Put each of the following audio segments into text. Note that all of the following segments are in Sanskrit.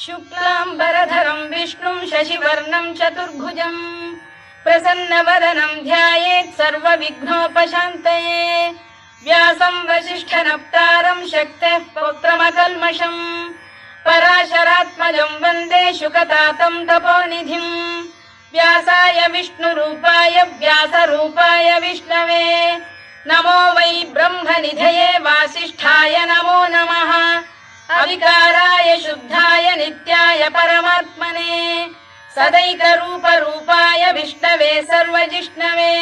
शुक्लाम्बरधरं विष्णुं शशिवर्णं चतुर्भुजं प्रसन्नवदनं ध्यायेत् सर्वविघ्नोपशान्तये। व्यासं वसिष्ठनप्तारं शक्तेः पौत्रमकल्मषम् पराशरात्मजं वन्दे शुकतातं तपोनिधिम्। व्यासाय विष्णुरूपाय व्यासरूपाय विष्णवे नमो वै ब्रह्मनिधये वासिष्ठाय नमो नमः। अविकाराय शुद्धाय नित्याय परमात्मने सदैकरूपरूपाय विष्णवे सर्वजिष्णवे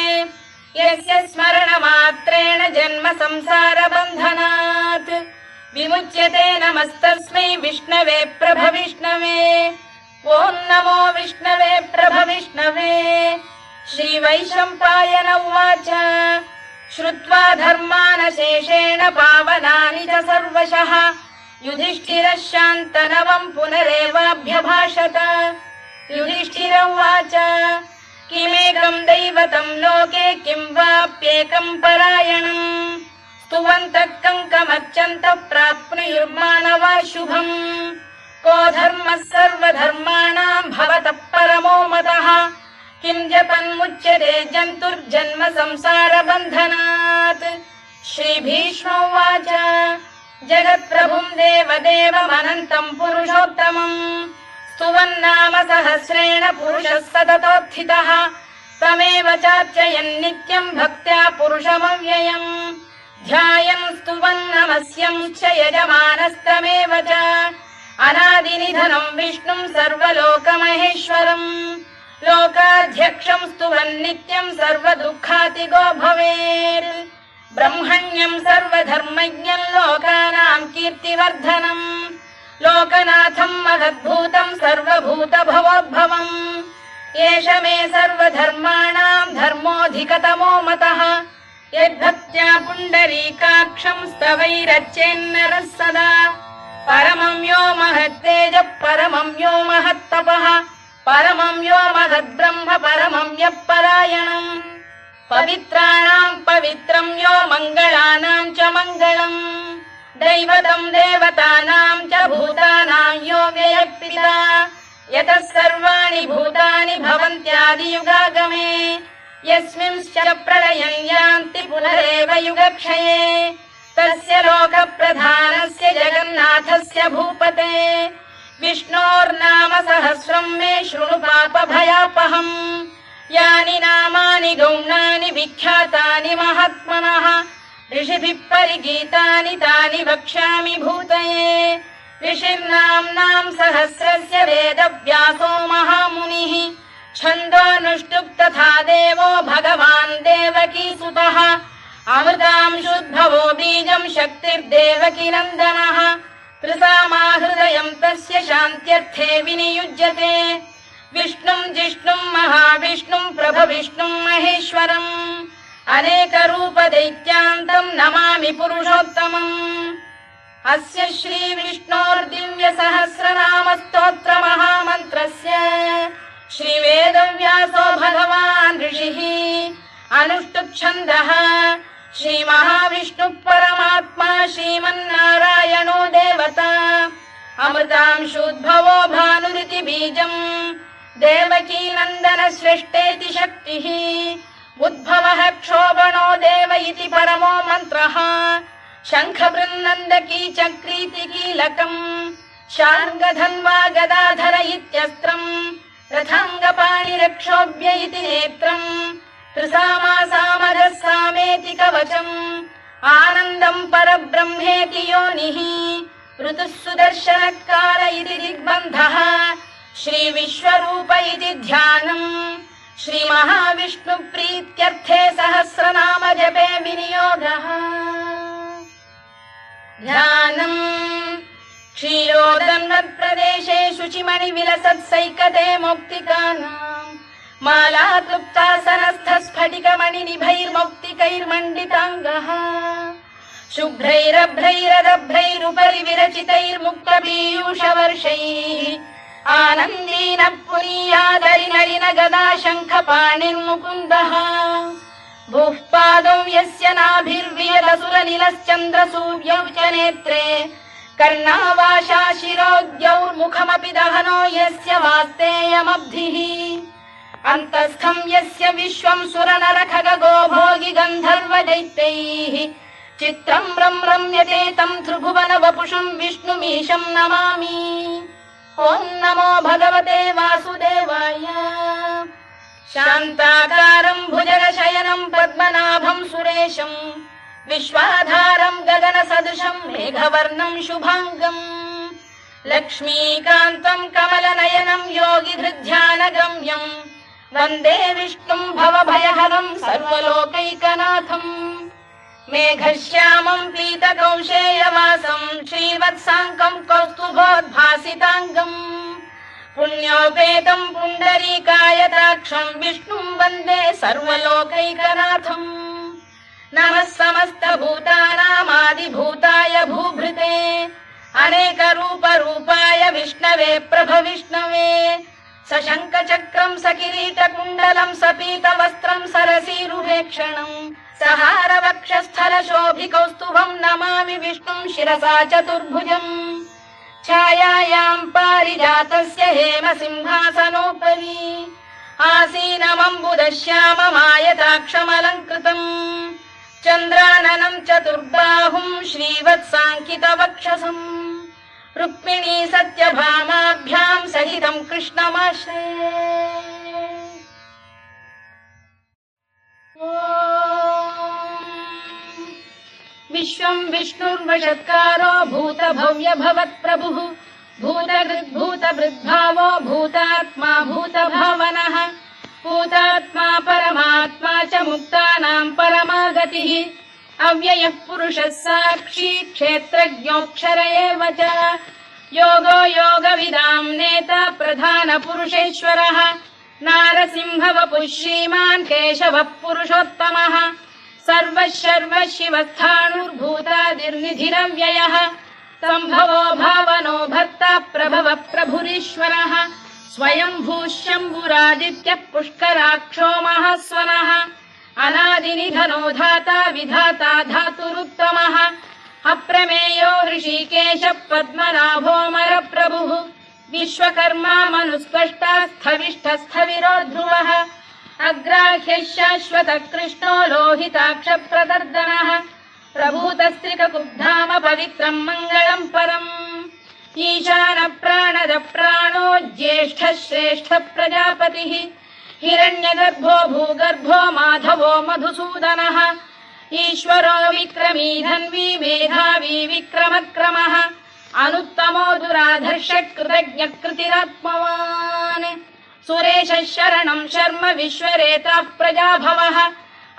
यस्य स्मरणमात्रेण जन्म संसारबन्धनात् विमुच्यते नमस्तस्मै विष्णवे प्रभविष्णवे। ॐ नमो विष्णवे प्रभविष्णवे। श्रीवैशम्पायन उवाच श्रुत्वा धर्मानशेषेण पावनानि च सर्वशः युधिष्ठिरः शान्तनवं पुनरेवाभ्यभाषत। युधिष्ठिर उवाच किमेकं दैवतं लोके किं वाप्येकं परायणम् स्तुवन्तः कङ्कमर्चन्तः प्राप्नुयुर्मानवा शुभम्। को धर्मः सर्वधर्माणां भवतः परमो मतः किं जपन्मुच्यते जन्तुर्जन्म संसारबन्धनात्। श्रीभीष्म उवाच जगत्प्रभुं देवदेवमनन्तं पुरुषोत्तमम् स्तुवन्नाम सहस्रेण पुरुषः सततोत्थितः तमेव चार्चयन् नित्यं भक्त्या पुरुषमव्ययम् ध्यायन् स्तुवन् नमस्यं च यजमानस्तमेव च अनादिनिधनं विष्णुं सर्वलोकमहेश्वरम् लोकाध्यक्षं स्तुवन् नित्यं सर्वदुःखातिगो भवेत्। ब्रह्मण्यं सर्वधर्मज्ञं लोकानां कीर्तिवर्धनम् लोकनाथं महद्भूतं सर्वभूतभवोद्भवम् एष मे सर्वधर्माणां धर्मोऽधिकतमो मतः यद्भक्त्या पुण्डरीकाक्षं स्तवैरच्चेन्नरः सदा परमं यो महत्तेजः परमं यो महत्तपः परमं यो महद्ब्रह्म परमं यः परायणम् पवित्राणां पवित्रं यो मङ्गलानां च मङ्गलम् दैवतं देवतानां च भूतानां यो व्ययः यतः सर्वाणि भूतानि भवन्त्यादियुगागमे यस्मिंश्च प्रलयं यान्ति पुनरेव युगक्षये तस्य लोकप्रधानस्य जगन्नाथस्य भूपते विष्णोर्नाम सहस्रं मे शृणु पापभयापहम् यानि नामानि गौणानि विख्यातानि महात्मनः ऋषिभिः परिगीतानि तानि वक्ष्यामि भूतये। ऋषिर्नाम्नां सहस्रस्य वेदव्यासो महामुनिः छन्दोऽनुष्टुप् तथा देवो भगवान् देवकीसुतः अमृतांशुद्भवो बीजं शक्तिर्देवकी नन्दनः त्रिसामाहृदयं तस्य शान्त्यर्थे विनियुज्यते विष्णुं जिष्णुं महाविष्णुं प्रभविष्णुं महेश्वरम् अनेकरूपदैत्यान्तं नमामि पुरुषोत्तमम्। अस्य श्रीविष्णोर्दिव्यसहस्रनामस्तोत्रमहामन्त्रस्य श्रीवेदव्यासो भगवान् ऋषिः अनुष्टुप्छन्दः श्रीमहाविष्णुः परमात्मा श्रीमन्नारायणो देवता अमृतांशुद्भवो भानुरिति बीजम् देवकी नन्दन श्रेष्ठेति शक्तिः उद्भवः क्षोभणो देव इति परमो मन्त्रः शङ्खबृन्नन्दकी चक्रीति कीलकम् शार्ङ्गधन्वा गदाधर इत्यस्त्रम् रथाङ्गपाणिरक्षोभ्य इति नेत्रम् त्रिसामासामरः सामेति कवचम् आनन्दम् परब्रह्मेति योनिः ऋतुः सुदर्शनकार इति दिग्बन्धः श्रीविश्वरूप इति ध्यानम् श्रीमहाविष्णुप्रीत्यर्थे सहस्रनाम जपे विनियोगः। ध्यानम् क्षीरोदन्वत्प्रदेशे शुचिमणिविलसत्सैकते मौक्तिकानाम् मालाक्लुप्तासनस्थस्फटिकमणिनिभैर्मौक्तिकैर्मण्डिताङ्गः शुभ्रैरभ्रैरदभ्रैरुपरि विरचितैर्मुक्तपीयूषवर्षैः आनन्दीन पुनीयादरिनलिन गदा शङ्खपाणिर्मुकुन्दः भूः पादौ यस्य नाभिर्वियदसुरनिलश्चन्द्रसूर्यौ च नेत्रे कर्णावाशा शिरोद्यौर्मुखमपि दहनो यस्य वास्तेयमब्धिः अन्तस्थं यस्य विश्वं सुरनरखगो भोगि गन्धर्व दैत्यैः चित्रं रम्यते तं त्रिभुवन वपुषं विष्णुमीशं नमामि। ॐ नमो भगवते वासुदेवाय। शान्ताकारं भुजगशयनं पद्मनाभं सुरेशं विश्वाधारं गगनसदृशं मेघवर्णं शुभाङ्गम् लक्ष्मीकान्तं कमलनयनं योगिधृध्यानगम्यं वन्दे विष्णुं भवभयहरं सर्वलोकैकनाथम्। मेघश्यामं पीतकौशेयवासं श्रीवत्साङ्कं कौस्तुभोद्भासिताङ्गम् पुण्योपेतं पुण्डरीकायताक्षं विष्णुं वन्दे सर्वलोकैकनाथम्। नमः समस्तभूतानामादिभूताय भूभृते अनेकरूपरूपाय विष्णवे प्रभविष्णवे सशङ्खचक्रं सकिरीटकुण्डलं सपीतवस्त्रं सरसीरुहेक्षणं सहारवक्षस्थलशोभिकौस्तुभं नमामि विष्णुं शिरसा चतुर्भुजम्। छायायां पारिजातस्य हेमसिंहासनोपरि आसीनमम्बुदश्याममायताक्षमलङ्कृतम् चन्द्राननं चतुर्बाहुं श्रीवत्साङ्कितवक्षसम् रुक्मिणी सत्यभामाभ्यां सहितं कृष्णमाश्रये। विश्वं विष्णुर्वषत्कारो भूतभव्य भवत्प्रभुः भूतभृद्भावो भूतात्मा भूतभावनः भूतात्मा परमात्मा च मुक्तानां परमागतिः अव्ययः पुरुषः साक्षी क्षेत्रज्ञोऽक्षर एव च योगो योगविदां नेता प्रधानपुरुषेश्वरः नारसिंहवपुः श्रीमान् केशवः पुरुषोत्तमः सर्वः शर्वः शिवस्थाणुर्भूतादिर्निधिरव्ययः सम्भवो भावनो भर्ता प्रभवः प्रभुरीश्वरः स्वयंभूः शम्भुरादित्यः पुष्कराक्षो महास्वनः अनादिनिधनो धाता विधाता धातुरुत्तमः अप्रमेयो ऋषिकेशः पद्मनाभोऽमरप्रभुः विश्वकर्मा मनुस्पष्टा स्थविष्ठस्थविरो ध्रुवः अग्राह्यः शाश्वतः कृष्णो लोहिताक्षप्रदर्दनः प्रभूतस्त्रिककुब्धाम पवित्रं मङ्गलं परम् ईशानः प्राणदः प्राणो ज्येष्ठः श्रेष्ठः प्रजापतिः हिरण्यगर्भो भूगर्भो माधवो मधुसूदनः ईश्वरो विक्रमी धन्वी मेधावी विक्रमक्रमः अनुत्तमो दुराधर्षः कृतज्ञः कृतिरात्मवान् सुरेशः शरणं शर्म विश्वरेता प्रजाभवः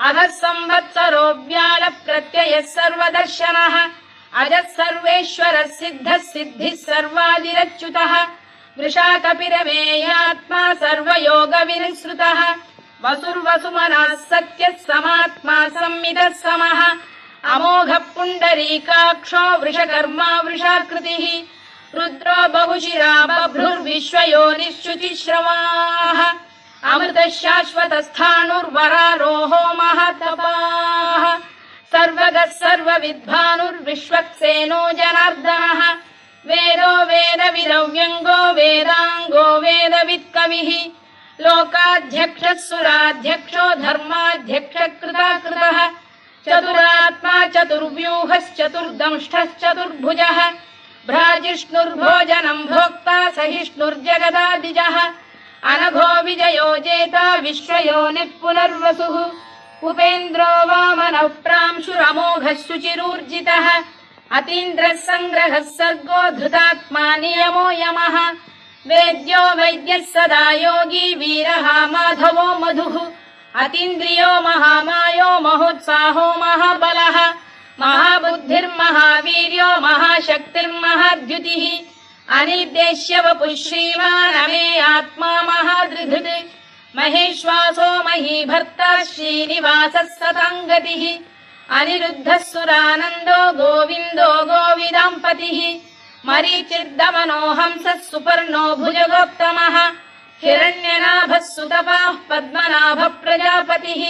अधः संवत्सरो व्यालः प्रत्ययः सर्वदर्शनः अजः सर्वेश्वरः सिद्धः सिद्धिः सर्वादिरच्युतः वृषाकपिरमेयात्मा सर्वयोगविनिसृतः वसुर्वसुमनः सत्यः समात्मा संमितः समः अमोघः पुण्डरीकाक्षो वृषकर्मा वृषाकृतिः रुद्रो बहुशिरा बभ्रुर्विश्वयोनिश्रुतिश्रवाः अमृतः शाश्वतस्थाणुर्वरारोहो महातपाः सर्वगः सर्वविद्भानुर्विश्वक्सेनो जनार्दनः वेदो वेदविदव्यङ्गो वेदाङ्गो वेदवित्कविः लोकाध्यक्षः सुराध्यक्षो धर्माध्यक्षः कृताकृतः चतुरात्मा चतुर्व्यूहश्चतुर्दंष्टश्चतुर्भुजः भ्राजिष्णुर्भोजनं भोक्ता सहिष्णुर्जगदादिजः अनघो विजयो जेता विश्वयोनिः पुनर्वसुः उपेन्द्रो वामनः प्रांशुरमोघः शुचिरूर्जितः अतीन्द्रः सङ्ग्रहः सर्गो धृतात्मा नियमो यमः वेद्यो वैद्यः सदा योगी वीरः माधवो मधुः अतीन्द्रियो महामायो महोत्साहो महाबलः महाबुद्धिर्महावीर्यो महाशक्तिर्महाद्युतिः अनिर्देश्य वपुः श्रीमान् अमे आत्मा महादृधृत् महेश्वासो महीभर्ता श्रीनिवासः सताङ्गतिः अनिरुद्धः सुरानन्दो गोविन्दो गोविदाम्पतिः मरीचिर्दमनो हंसः सुपर्णो भुजगोत्तमः हिरण्यनाभः सुतपाः पद्मनाभः प्रजापतिः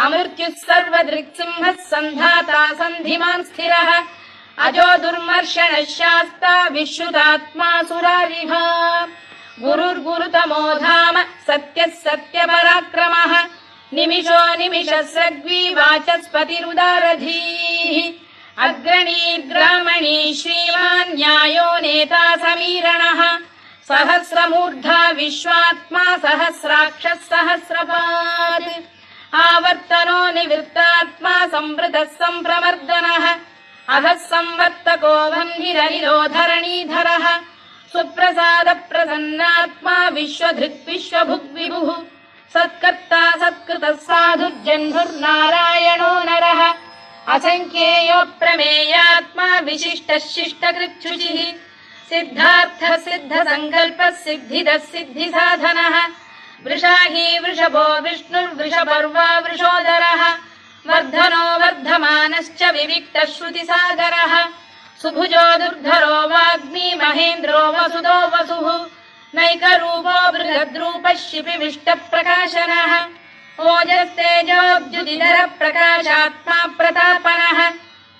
अमृत्युः सर्वदृक्सिंहः सन्धाता सन्धिमान् स्थिरः अजो दुर्मर्षणः शास्ता विश्रुतात्मा सुरारिः गुरुर्गुरुतमो धाम सत्यः सत्यपराक्रमः निमिषो निमिषस्रग्वी वाचस्पतिरुदारधीः अग्रणी ग्रामणी श्रीमान् न्यायो नेता समीरणः सहस्रमूर्धा विश्वात्मा सहस्राक्षः सहस्रपात् आवर्तनो निवृत्तात्मा संवृतः सम्प्रमर्दनः अधः संवर्तको वह्निरनिरो धरणीधरः सुप्रसाद प्रसन्नात्मा विश्वधृक् विश्वभुग् विभुः सत्कर्ता सत्कृतः साधुर्जह्नुर्नारायणो नरः असंख्येयो प्रमेयात्मा विशिष्टः शिष्टकृच्छुचिः सिद्धार्थः सिद्धसङ्कल्पः सिद्धिदः सिद्धिसाधनः वृषाही वृषभो विष्णुर्वृषपर्वा वृषोदरः वर्धनो वर्धमानश्च विविक्तः श्रुतिसागरः सुभुजो दुर्धरो वाग्मी महेन्द्रो वसुदो वसुः नैकरूपो बृहद्रूपः शिपिविष्टप्रकाशनः ओजस्तेजोद्युतिधरः प्रकाशात्मा प्रतापनः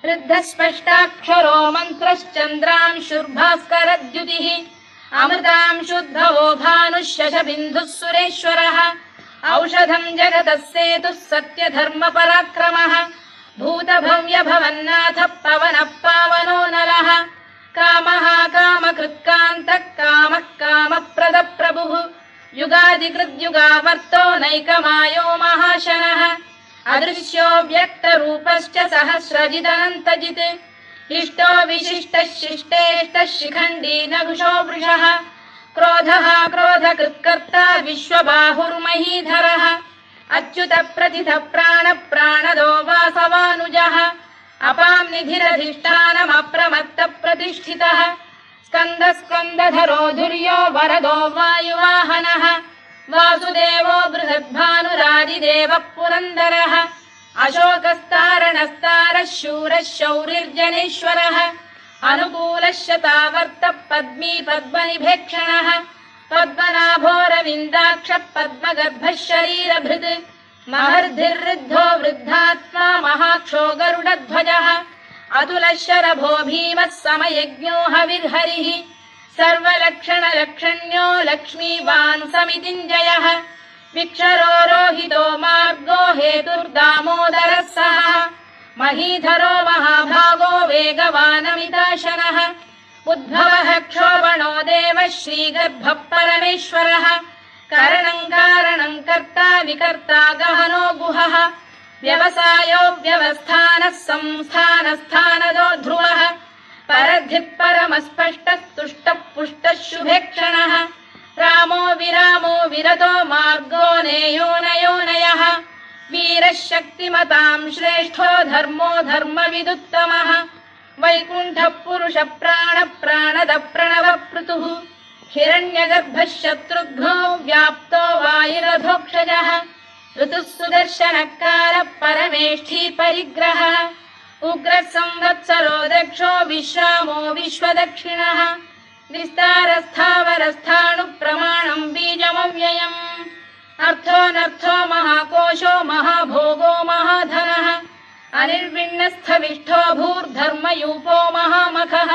ऋद्धस्पष्टाक्षरो मन्त्रश्चन्द्रांशुर्भास्करद्युतिः अमृतांशुद्भवो भानुः शशबिन्दुः सुरेश्वरः औषधम् जगतः सेतुः सत्यधर्मपराक्रमः भूतभव्यभवन्नाथः पवनः पावनो नरः कामः कामकृत्कान्तः कामः कामप्रदप्रभुः युगादिकृद्युगावर्तो नैकमायो महाशनः अदृश्यो व्यक्तरूपश्च सहस्रजिदनन्तजित् इष्टो विशिष्टः शिष्टेष्टः शिखण्डी नघुषो वृषः क्रोधः क्रोधकृत्कर्ता विश्वबाहुर्महीधरः अच्युत प्रतिथ प्राण प्राणदो वासवानुजः अपां निधिरधिष्ठानमप्रमत्त प्रतिष्ठितः स्कन्द स्कन्दधरो धुर्यो वरदो वायुवाहनः वासुदेवो बृहद्भानुरादिदेवः पुरन्दरः अशोकस्तारणस्तारः शूरः शौरिर्जनेश्वरः अनुकूलः शतावर्तः पद्मी पद्मनिभेक्षणः पद्मनाभोरविन्दाक्षः पद्मगर्भः शरीरभृत् महर्धिर्वृद्धो वृद्धात्मा महाक्षो गरुडध्वजः अतुलः शरभो भीमः समयज्ञो हविर्हरिः सर्वलक्षणलक्षण्यो लक्ष्मीवान् समितिञ्जयः विक्षरो रोहितो मार्गो हेतुर्दामोदरः सः महीधरो महाभागो वेगवानमिताशनः उद्भवः क्षोभणो देवः श्रीगर्भः परमेश्वरः करणं कारणं कर्ता विकर्ता गहनो गुहः व्यवसायो व्यवस्थानः संस्थानस्थानदो ध्रुवः परद्धिः परमस्पष्टः तुष्टः पुष्टः शुभेक्षणः रामो विरामो विरतो मार्गो नेयो नयोनयः वीरः शक्तिमतां श्रेष्ठो धर्मो धर्मविदुत्तमः वैकुण्ठः पुरुषः प्राणः प्राणदः प्रणवपृतुः हिरण्यगर्भः शत्रुघ्नो व्याप्तो वायुरधोक्षजः ऋतुः सुदर्शनकारः परमेष्ठी परिग्रहः उग्रः संवत्सरो दक्षो विश्रामो विश्वदक्षिणः विस्तारस्थावरस्थाणुः प्रमाणं बीजमव्ययम् अर्थोऽनर्थो महाकोशो महाभोगो महाधनः अनिर्विण्णस्थविष्ठो भूर्धर्मयूपो महामखः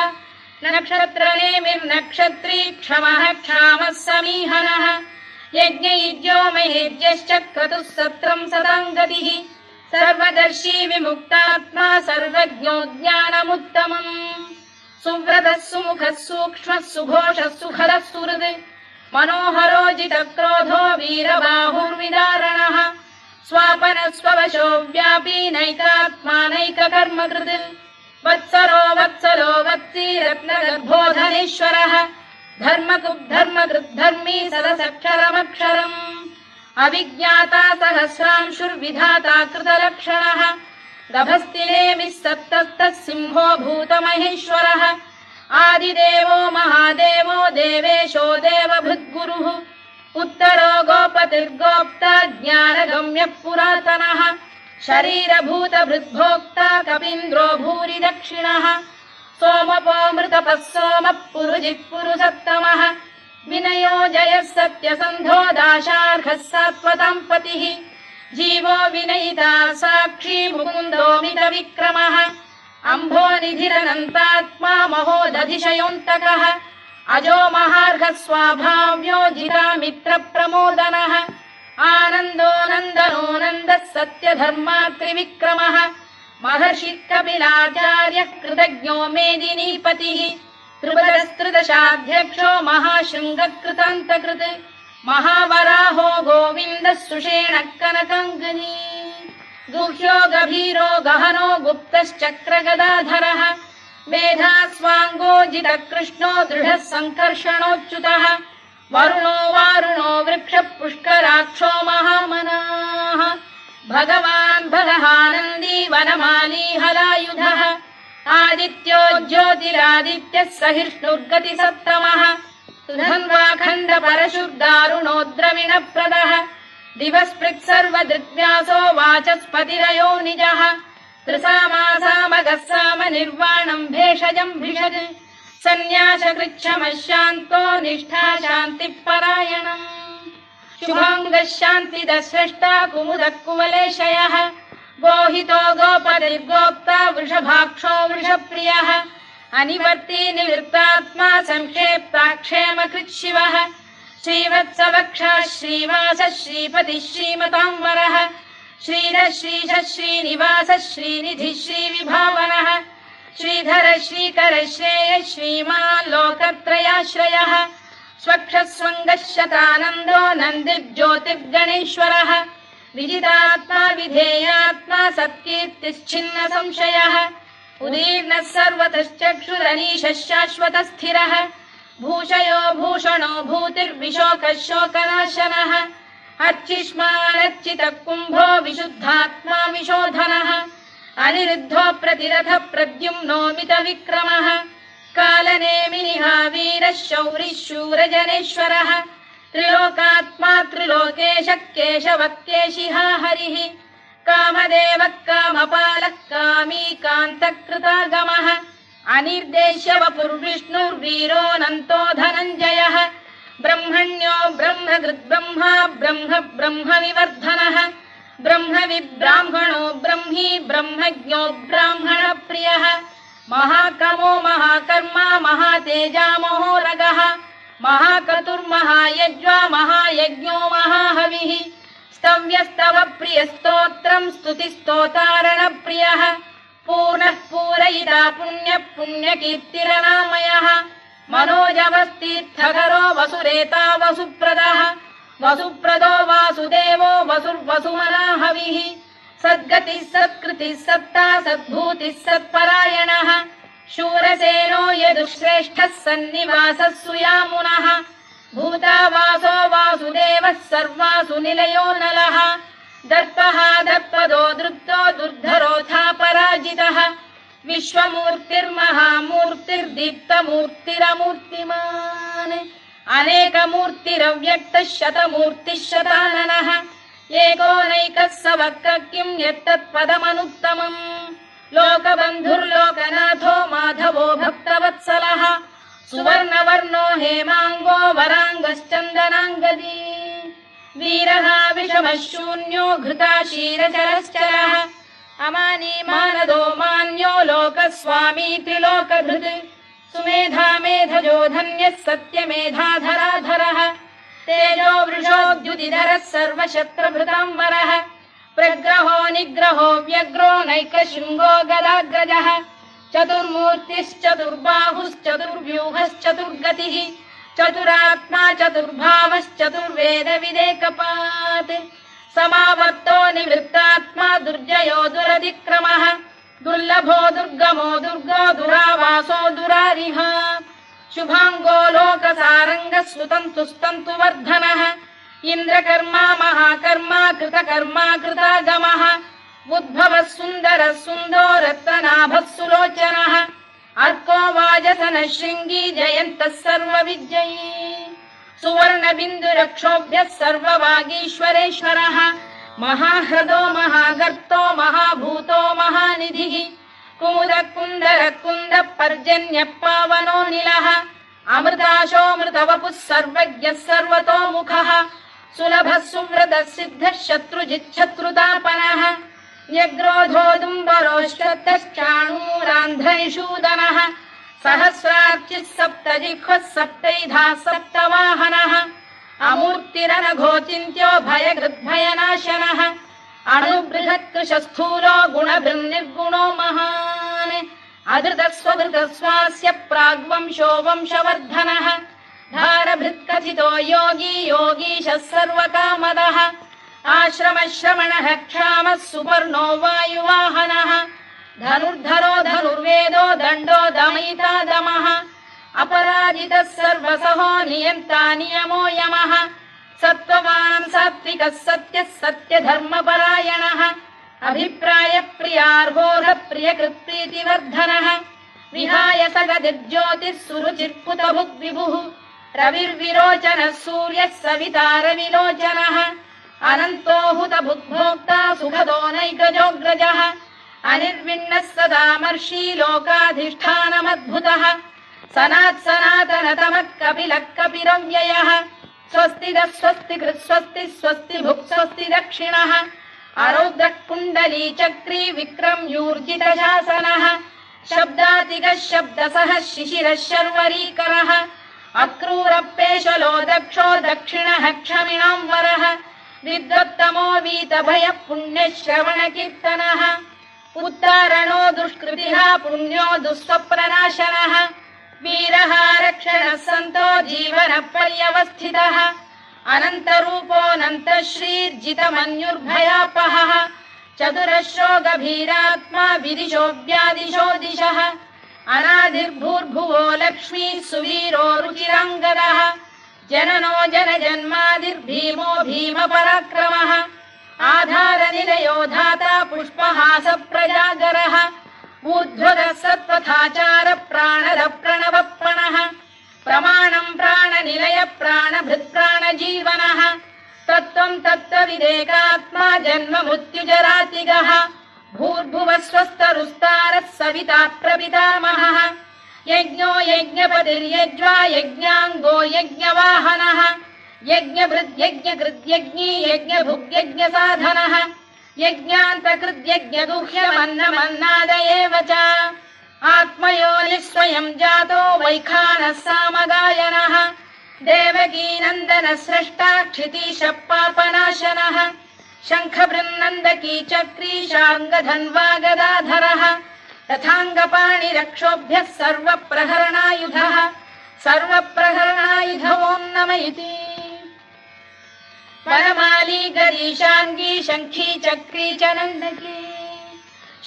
नक्षत्रनेमिर्नक्षत्री क्षमः क्षामः समीहनः यज्ञयुज्यो महेज्यश्च क्रतुः सत्रम् सदाम् गतिः सर्वदर्शी विमुक्तात्मा सर्वज्ञो ज्ञानमुत्तमम् सुव्रतः सुमुखः सूक्ष्मः सुघोषः सुखदः सुहृद् मनोहरो जितक्रोधो वीरबाहुर्विदारणः स्वापनः स्ववशो व्यापी नैकात्मा नैककर्मकृत् वत्सरो वत्सलो वत्सी रत्नगर्भोधनेश्वरः धर्मकृद्धर्मी सदसक्षरमक्षरम् अविज्ञाता सहस्रांशुर्विधाता कृतलक्षणः गभस्तिनेमिः सप्तस्तः सिंहो भूतमहेश्वरः आदिदेवो महादेवो देवेशो देवभृद्गुरुः उत्तरो गोपतिर्गोप्ता ज्ञानगम्यः पुरातनः शरीरभूतभृद्भोक्ता कपीन्द्रो भूरि दक्षिणः सोमपोऽमृतपः सोमः पुरुजिः पुरुषत्तमः विनयो जयः सत्यसन्धो दाशार्हः सात्वतां पतिः जीवो विनयिता साक्षी मुकुन्दो मितविक्रमः अम्भोनिधिरनन्तात्मा महोदधिशयोऽन्तकः अजो महार्घ स्वाभाव्यो जितामित्रप्रमोदनः आनन्दो नन्दनो नन्दः सत्यधर्मात्रिविक्रमः महर्षि कपिलाचार्यः कृतज्ञो मेदिनीपतिः त्रिपदस्त्रिदशाध्यक्षो महाशृङ्गकृतान्तकृत् महावराहो गोविन्दः सुषेणः कनकाङ्गनी गुह्यो गभीरो गहनो गुप्तश्चक्रगदाधरः मेधास्वाङ्गो जितकृष्णो दृढः सङ्कर्षणोच्युतः वरुणो वारुणो वृक्षः पुष्कराक्षो महामनाः भगवान् बलहानन्दी वनमाली हलायुधः आदित्यो ज्योतिरादित्यः सहिष्णुर्गतिसत्तमः सुधन्वाखण्ड परशुर्दारुणो द्रविणप्रदः दिवस्पृक् सर्वदृग्व्यासो वाचस्पतिरयो निजः त्रिसामासामगः साम निर्वाणम् भेषजम् भिषज सन्न्यासकृच्छमः शान्तो निष्ठा शान्तिः परायणम् शुभाङ्गः शान्तिदः स्रष्टा कुमुदः कुवलेशयः गोहितो गोपतिर्गोप्ता वृषभाक्षो वृषप्रियः अनिवर्ती निवृत्तात्मा संक्षेप्ताक्षेमकृत् शिवः श्रीवत्सवक्षः श्रीवासः श्रीपतिः श्रीमताम्बरः श्रीधः श्रीशः श्रीनिवासः श्रीनिधिः श्रीविभावनः श्रीधर श्रीकर श्रेयः श्रीमान् लोकत्रयाश्रयः स्वक्षः स्वङ्गः शतानन्दो नन्दिर्ज्योतिर्गणेश्वरः विजितात्मा विधेयात्मा सत्कीर्तिश्छिन्न संशयः उदीर्णः सर्वतश्चक्षुरनीशः शाश्वतः स्थिरः भूषयो भूषणो भूतिर्विशोकः शोकनाशनः अर्चिष्मानर्चितः कुम्भो विशुद्धात्मा विशोधनः अनिरुद्धो प्रतिरथः प्रद्युम्नो मितविक्रमः कालनेमिनिः वीरः शौरिः शूरजनेश्वरः त्रिलोकात्मा त्रिलोकेशः केशवः केशिः हरिः कामदेवः कामपालः कामी कान्तकृतागमः अनिर्देश्य वपुर्विष्णुर्वीरोऽनन्तो धनञ्जयः ब्रह्मण्यो ब्रह्मकृद्ब्रह्मा ब्रह्म ब्रह्मविवर्धनः ब्रह्मविब्राह्मणो ब्रह्मी ब्रह्मज्ञो ब्राह्मणप्रियः महाकमो महाकर्मा महातेजा महोरगः महाक्रतुर्महायज्वा महायज्ञो महाहविः स्तव्यस्तव प्रियस्तोत्रम् स्तुतिस्तोतारणप्रियः पूर्णः पूरयिता पुण्यः पुण्यकीर्तिरनामयः मनोजवस्तीर्थकरो वसुरेता वसुप्रदः वसुप्रदो वासुदेवो वसुर्वसुमनाहविः सद्गतिः सत्कृतिः सत्ता सद्भूतिः सत्परायणः शूरसेनो यदुश्रेष्ठः सन्निवासः सुयामुनः भूतावासो वासुदेवः सर्वासु निलयो नलः दर्पः दर्पदो दृप्तो दुर्धरोऽथा पराजितः विश्वमूर्तिर्महामूर्तिर्दीप्तमूर्तिरमूर्तिमान् अनेकमूर्तिरव्यक्तः शतमूर्तिः शताननः एकोनैकः स वक्र किम् यत्तत्पदमनुत्तमम् लोकबन्धुर्लोकनाथो माधवो भक्तवत्सलः सुवर्णवर्णो हेमाङ्गो वराङ्गश्चन्दनाङ्गदी वीरः विषमः शून्यो घृताशीरचरश्चरः अमानी मानदो मान्यो लोकस्वामी त्रिलोकधृत् सुमेधा मेधजो धन्यः सत्यमेधाधराधरः तेजो वृषोद्युतिधरः सर्वशत्रभृताम्बरः प्रग्रहो निग्रहो व्यग्रो नैकशृङ्गो गदाग्रजः चतुर्मूर्तिश्चतुर्बाहुश्चतुर्व्यूहश्चतुर्गतिः चतुरात्मा चतुर्भावश्चतुर्वेदविदेकपात् समावर्तो निवृत्तात्मा दुर्जयो दुरधिक्रमः दुर्लभो दुर्गमो दुर्गो दुरावासो दुरारिः शुभाङ्गो लोकसारङ्गः सुतन्तुस्तन्तु वर्धनः इन्द्रकर्मा महाकर्मा कृतकर्मा कृतागमः उद्भवः सुन्दरः सुन्दो रत्ननाभः सुलोचनः अर्को वाजसनः शृङ्गी जयन्तः सर्वविजयी सुवर्णबिन्दुरक्षोभ्यः सर्ववागीश्वरेश्वरः महाह्रदो महागर्तो महाभूतो महानिधिः कुमुद कुन्दर कुन्द पर्जन्यः पावनो निलः अमृताशोऽमृतवपुः सर्वज्ञः सर्वतोमुखः सुलभः सुव्रतः सिद्धः शत्रुजिच्छत्रुतापनः न्यग्रोधोदुम्बरोश्वत्तश्चाणूरान्ध्रनिषूदनः सहस्रार्चिः सप्तजिह्वः सप्तैधा सप्तवाहनः अमूर्तिरनघोचिन्त्यो भयकृद्भयनाशनः अणुबृहत्कृशस्थूलो गुणभृन्निर्गुणो महान् अधृतस्वधृतस्वास्य प्राग्वंशो वंशवर्धनः धारभृत्कथितो योगी योगीशः सर्वकामदः आश्रमश्रमणः क्षामः सुपर्णो वायुवाहनः धनुर्धरो धनुर्वेदो दण्डो दमयिता दमः अपराजितः सर्वसहो नियन्ता नियमो यमः सत्त्ववान् सात्विकः सत्यः सत्यधर्मपरायणः अभिप्रायप्रियार्होः प्रियकृत्प्रीतिवर्धनः विहाय सगदिर्ज्योतिः सुरुचिर्कुतभुग्विभुः रविर्विरोचनः सूर्यः सवितारविलोचनः अनन्तो हुतभुग्भोक्ता सुखदो नैकजोऽग्रजः अनिर्विण्णः सदामर्षी लोकाधिष्ठानमद्भुतः सनातनतमः कपिलः कपिरव्ययः स्वस्तिदः स्वस्तिकृत् स्वस्ति स्वस्तिभुक् स्वस्ति दक्षिणः अरौद्रः कुण्डली चक्री विक्रम्यूर्जितशासनः शब्दातिगः शब्दसः शिशिरः शर्वरीकरः अक्रूरपेशलो दक्षो दक्षिणः क्षमिणां वरः विद्वत्तमो वीतभयः पुण्यश्रवणकीर्तनः उत्तारणो दुष्कृतिः पुण्यो दुःस्वप्रनाशनः वीरः रक्षणः सन्तो जीवनपर्यवस्थितः अनन्तरूपोऽनन्तश्रीर्जितमन्युर्भयापहः चतुरश्रो गभीरात्मा विदिशो व्यादिशो दिशः अनादिर्भूर्भुवो लक्ष्मी सुवीरो रुचिराङ्गदः जननो जनजन्मादिर्भीमो भीमपराक्रमः आधारनिलयो धाता पुष्पहास प्रजागरः ऊर्ध्वगः सत्त्वथाचार प्राणदः प्रणवप्रणः प्रमाणं प्राणनिलय प्राणभृत् प्राणजीवनः तत्त्वं तत्त्वविदेकात्मा जन्म मृत्युजरातिगः भूर्भुवः स्वस्तरुस्तारः सविता प्रपितामहः यज्ञो यज्ञपतिर्यज्वा यज्ञाङ्गो यज्ञवाहनः यज्ञभृद्यज्ञकृद्यज्ञी यज्ञभुग्यज्ञसाधनः यज्ञान्तकृद्यज्ञगुह्यमन्नमन्नाद एव च आत्मयोनिः स्वयं जातो वैखानः सामगायनः देवकीनन्दनः स्रष्टा क्षितीशः पापनाशनः शङ्खबृन्नन्दकी चक्री शार्ङ्गधन्वा गदाधरः तथाङ्गपाणिरक्षोभ्यः सर्वप्रहरणायुधः सर्वप्रहरणायुधो नम इति वनमाली गरीशाङ्गी शङ्खी चक्री च नन्दकी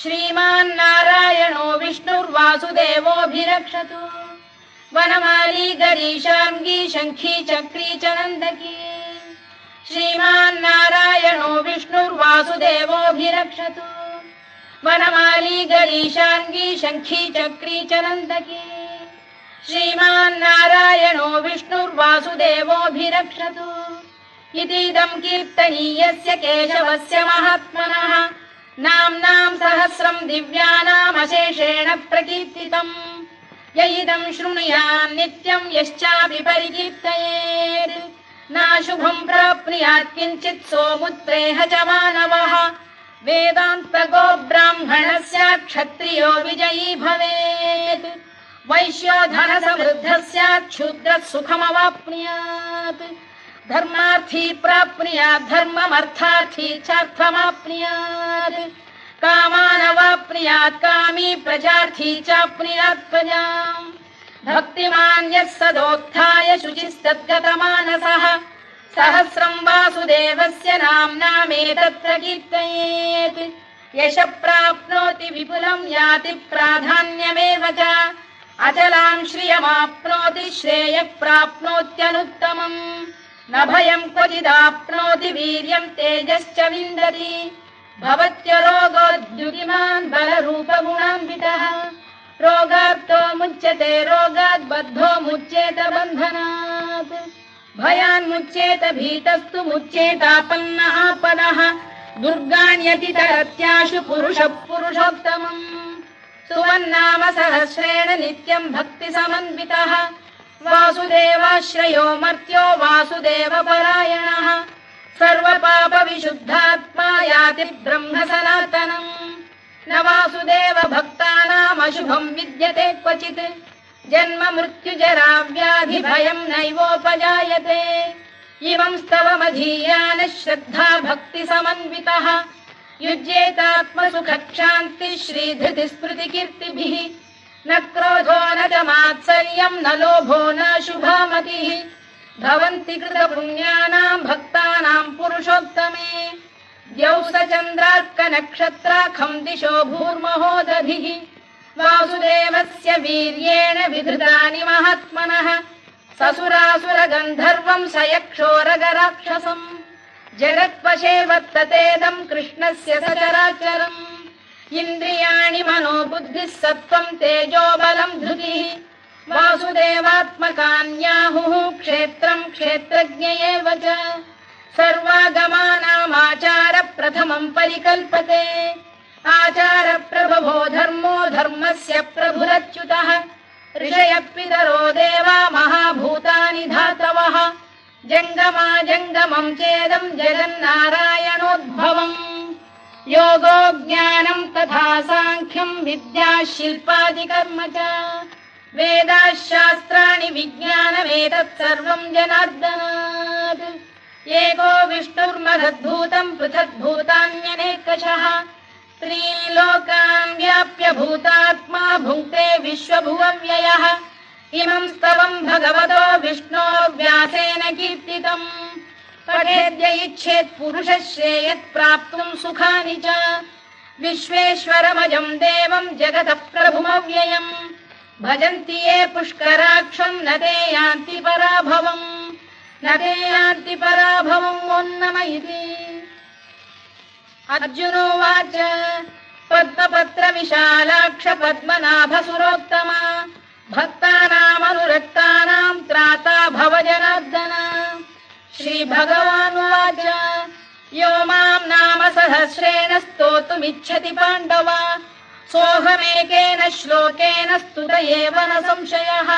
श्रीमान्नारायणो विष्णुर्वासुदेवोऽभिरक्षतु वनमाली गरीशाङ्गी शङ्खी चक्री च नन्दकी श्रीमान्नारायणो विष्णुर्वासुदेवोऽभिरक्षतु वनमाली गरीशाङ्गी शङ्खी चक्री च नन्दकी श्रीमान्नारायणो विष्णुर्वासुदेवोऽभिरक्षतु इतीदं कीर्तनीयस्य केशवस्य महात्मनः नाम्नां सहस्रं दिव्यानामशेषेण प्रकीर्तितम् य इदं शृणुयात् नित्यं यश्चापि परिकीर्तयेत् नाशुभं प्राप्नुयात् किञ्चित् सोमुत्प्रेह च मानवः वेदान्तको ब्राह्मणः स्यात् क्षत्रियो विजयी भवेत् वैश्यो धनसमृद्धः स्यात् शूद्रः सुखमवाप्नुयात् धर्मार्थी प्राप्नुयात् धर्ममर्थार्थी चार्थमाप्नुयात् कामानवाप्नुयात् कामी प्रजार्थी चाप्नुयात् प्रजाम् भक्तिमान् यः सदोत्थाय शुचिस्तद्गतमानसः सहस्रं वासुदेवस्य नाम्नामेतत्र कीर्तयेत् यशः प्राप्नोति विपुलं याति प्राधान्यमेव च अचलां श्रियमाप्नोति श्रेयः प्राप्नोत्यनुत्तमम् न भयं क्वचिदाप्नोति वीर्यं तेजश्च विन्दति भवत्यरोगोद्युतिमान् बलरूपगुणान्वितः रोगार्तो मुच्यते रोगात् बद्धो मुच्येत बन्धनात् भयान्मुच्येत भीतस्तु मुच्येतापन्न आपदः दुर्गाण्यतितरत्याशु पुरुषः पुरुषोत्तमम् सुवन्नाम सहस्रेण नित्यं भक्तिसमन्वितः वासुदेवाश्रयो मर्त्यो वासुदेवपरायणः सर्वपापविशुद्धात्मा याति ब्रह्म सनातनम् न वासुदेव भक्तानामशुभम् विद्यते क्वचित् जन्म मृत्युजरा व्याधि भयम् नैवोपजायते इमं स्तवमधीयानः श्रद्धा भक्ति समन्वितः युज्येतात्मसुखक्षान्तिः श्रीधृतिस्मृतिकीर्तिभिः न क्रोधो न च मात्सर्यम् न लोभो न शुभामतिः भवन्ति कृतपुण्यानाम् भक्तानाम् पुरुषोत्तमे द्यौः स चन्द्रार्कनक्षत्राखम् दिशो भूर्महो दधिः वासुदेवस्य वीर्येण विधृतानि महात्मनः ससुरासुरगन्धर्वम् स यक्षोरगराक्षसम् जगत्वशे वर्ततेदम् कृष्णस्य सचराचरम् इन्द्रियाणि मनो बुद्धिः सत्त्वम् तेजो बलम् धृतिः वासुदेवात्मकान्याहुः क्षेत्रम् क्षेत्रज्ञ एव च सर्वागमानामाचार प्रथमम् परिकल्पते आचार प्रभवो धर्मो धर्मस्य प्रभुरच्युतः ऋषयः पितरो देवा महाभूतानि धातवः जङ्गमा जङ्गमम् चेदम् जगन्नारायणोद्भवम् योगो ज्ञानम् तथा साङ्ख्यम् विद्या शिल्पादिकर्म च वेदाः शास्त्राणि विज्ञानमेतत् सर्वम् जनार्दनात् एको विष्णुर्महद्भूतम् पृथग्भूतान्यनेकशः त्रीन् लोकान् व्याप्य भूतात्मा भुङ्क्ते विश्वभुवव्ययः इमम् स्तवम् भगवतो विष्णोर्व्यासेन कीर्तितम् पठेद्य इच्छेत् पुरुषः श्रेयत् प्राप्तुम् सुखानि च विश्वेश्वरमजम् देवम् जगतः प्रभुमव्ययम् भजन्ति ये पुष्कराक्षम् न ते यान्ति पराभवम् न ते यान्ति पराभवम् ओन्नम इति अर्जुनोवाच पद्मपत्र विशालाक्ष पद्मनाभ सुरोत्तमा भक्तानामनुरक्तानाम् त्राता भव जनार्दन श्रीभगवानुवाच यो माम् नाम सहस्रेण स्तोतुमिच्छति पाण्डव सोऽहमेकेन श्लोकेन स्तुत एव न संशयः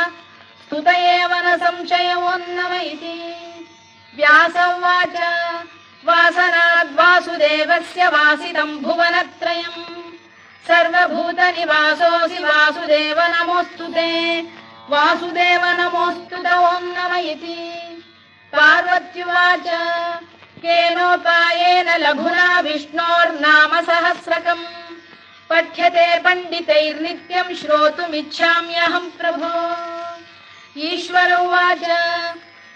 स्तुत एव न संशयोन्नम इति व्यास उवाच वासनाद्वासुदेवस्य वासितम् भुवनत्रयम् सर्वभूतनिवासोऽसि वासुदेव नमोऽस्तु ते वासुदेव नमोऽस्तु ते ओन्नम इति पार्वत्युवाच केनोपायेन लघुना विष्णोर्नाम सहस्रकम् पठ्यते पण्डितैर्नित्यम् श्रोतुमिच्छाम्यहम् प्रभो ईश्वर उवाच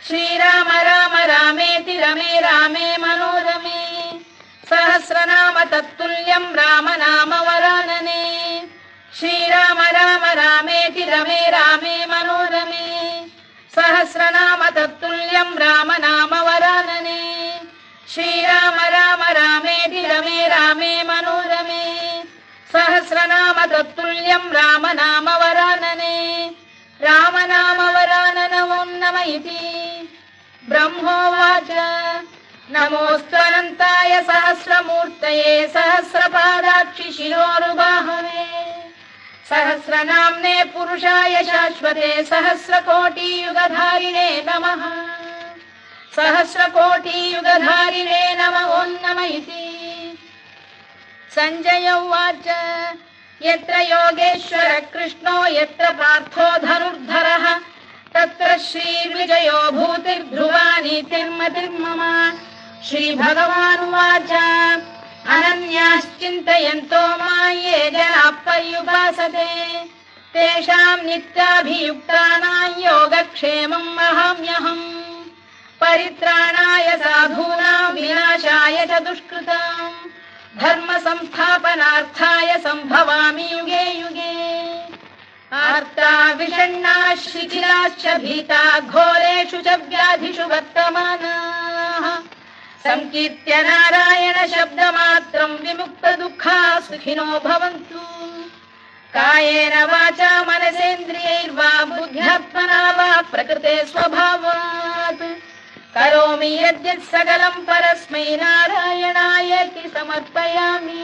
श्रीराम राम रामेति रमे रामे मनोरमे सहस्रनाम तत्तुल्यम् राम नाम वरानने श्रीराम राम रामेति रमे रामे मनोरमे सहस्रनाम तत्तुल्यम् राम नाम वरानने श्रीराम राम रामेति रमे रामे मनोरमे सहस्रनाम तत्तुल्यम् राम नाम वरानने राम नाम वरानन ओन्नम इति ब्रह्मोवाच नमोऽस्त्वनन्ताय सहस्रमूर्तये सहस्रपादाक्षि शिरोरुबाहवे सहस्रनाम्ने पुरुषाय शाश्वते सहस्रकोटियुगधारिणे नमः सहस्रकोटियुगधारिणे नमः ओन्नम इति सञ्जय उवाच यत्र योगेश्वर कृष्णो यत्र पार्थो धनुर्धरः तत्र श्रीविजयो भूतिर्ध्रुवा नीतिर्मतिर्मम श्रीभगवानुवाच अनन्याश्चिन्तयन्तो मां ये जनाः पर्युपासते तेषाम् नित्याभियुक्तानां योगक्षेमम् अहम्यहम् परित्राणाय साधूनां विनाशाय च दुष्कृताम् धर्म संस्थापनार्थाय संभवामि युगे युगे आर्ता विषण्णाः शिथिलाश्च भीता घोरेषु च व्याधिषु वर्तमानाः संकीर्त्य नारायण शब्दमात्रम् विमुक्त दुःखाः सुखिनो भवन्तु कायेन वाचा मनसेन्द्रियैर्वा बुद्ध्यात्मना वा प्रकृते स्वभावात् करोमि यद्यत् सकलम् परस्मै नारायणायेति समर्पयामि।